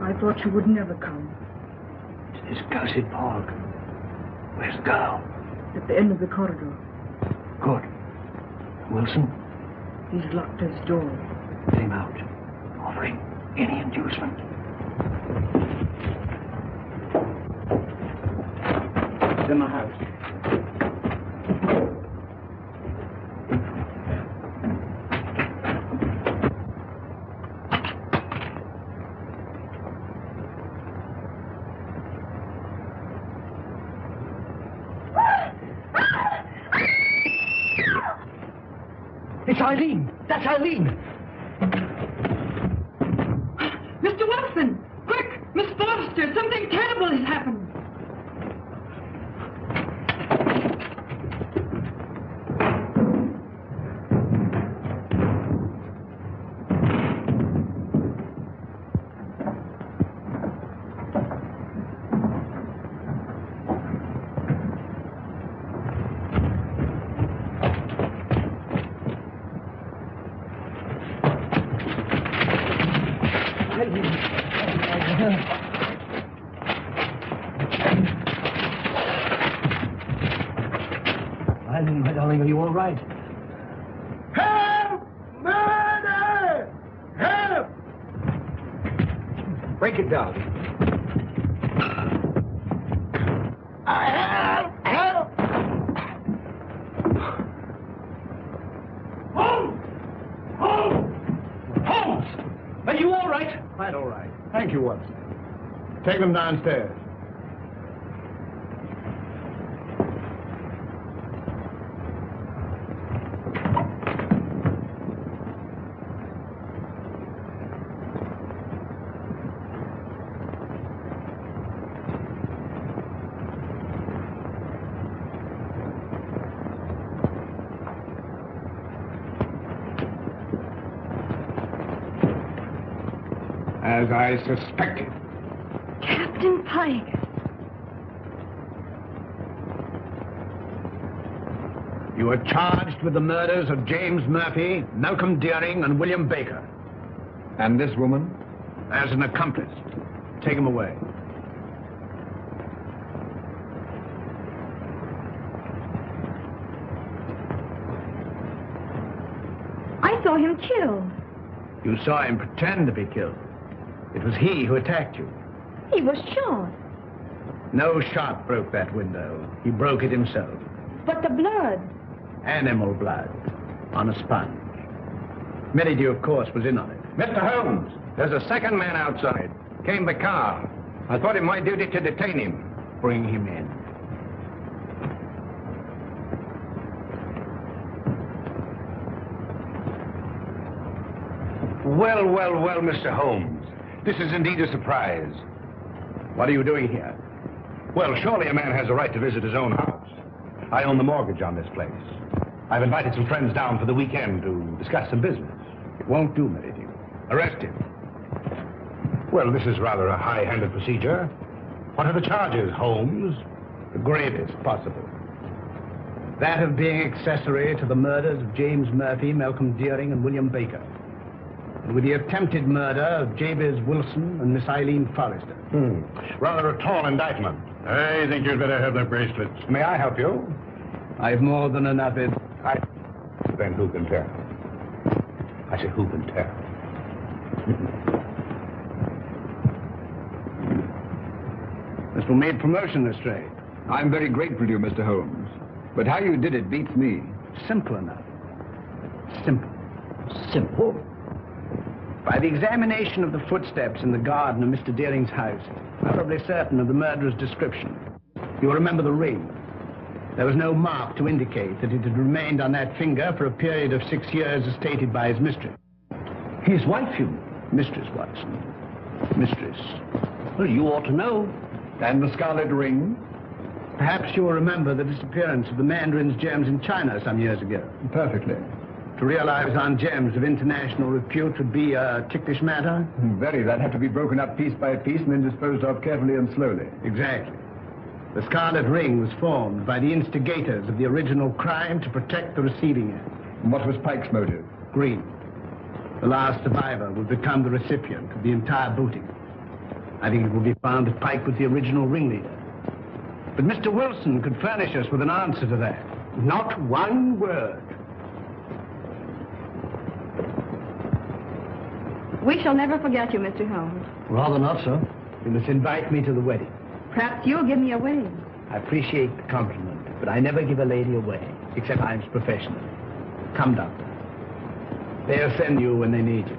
I thought you would never come. It's this cursed fog. Where's the girl? At the end of the corridor. Good. Wilson, He's locked his door. get him out. Offering any inducement. It's in the house. It's Eileen. That's Eileen. Mr. Wilson! Quick! Miss Forrester! Something terrible has happened! Eileen, my darling, are you all right? Help! Murder! Help! Break it down. Help! Holmes! Holmes! Holmes! Are you all right? Quite all right. Thank you, Watson. Take them downstairs. As I suspected. Captain Pyke. You are charged with the murders of James Murphy, Malcom Dearing, and William Baker. And this woman? As an accomplice. Take him away. I saw him killed. You saw him pretend to be killed. It was he who attacked you. He was shot. No shot broke that window. He broke it himself. But the blood. Animal blood. On a sponge. Merrydew, of course, was in on it. Mr. Holmes, there's a second man outside. Came by car. I thought it my duty to detain him. Bring him in. Well, well, well, Mr. Holmes. This is indeed a surprise. What are you doing here? Well, surely a man has a right to visit his own house. I own the mortgage on this place. I've invited some friends down for the weekend to discuss some business. It won't do, Merrydew. Arrest him. Well, this is rather a high-handed procedure. What are the charges, Holmes? The gravest possible. That of being accessory to the murders of James Murphy, Malcom Dearing, and William Baker. with the attempted murder of Jabez Wilson and Miss Eileen Forrester. Rather a tall indictment. I think you'd better have the bracelets. May I help you? I've more than enough. Then who can tell? I say, who can tell? This will make promotion, Lestrade. I'm very grateful to you, Mr. Holmes. But how you did it beats me. Simple enough. Simple. Simple. By the examination of the footsteps in the garden of Mr. Dearing's house, probably certain of the murderer's description. You'll remember the ring. There was no mark to indicate that it had remained on that finger for a period of 6 years as stated by his mistress. His wife, you mean? Mistress, Watson. Mistress. Well, you ought to know. And the scarlet ring? Perhaps you'll remember the disappearance of the mandarin's gems in China some years ago. Perfectly. To realize on gems of international repute would be a ticklish matter? Very. That'd have to be broken up piece by piece and then disposed of carefully and slowly. Exactly. The scarlet ring was formed by the instigators of the original crime to protect the receiving end. And what was Pyke's motive? Greed. The last survivor would become the recipient of the entire booty. I think it will be found that Pyke was the original ringleader. But Mr. Wilson could furnish us with an answer to that. Not one word. We shall never forget you, Mr. Holmes. Rather not, sir. You must invite me to the wedding. Perhaps you'll give me away. I appreciate the compliment, but I never give a lady away, except I'm professional. Come, Doctor. They'll send you when they need you.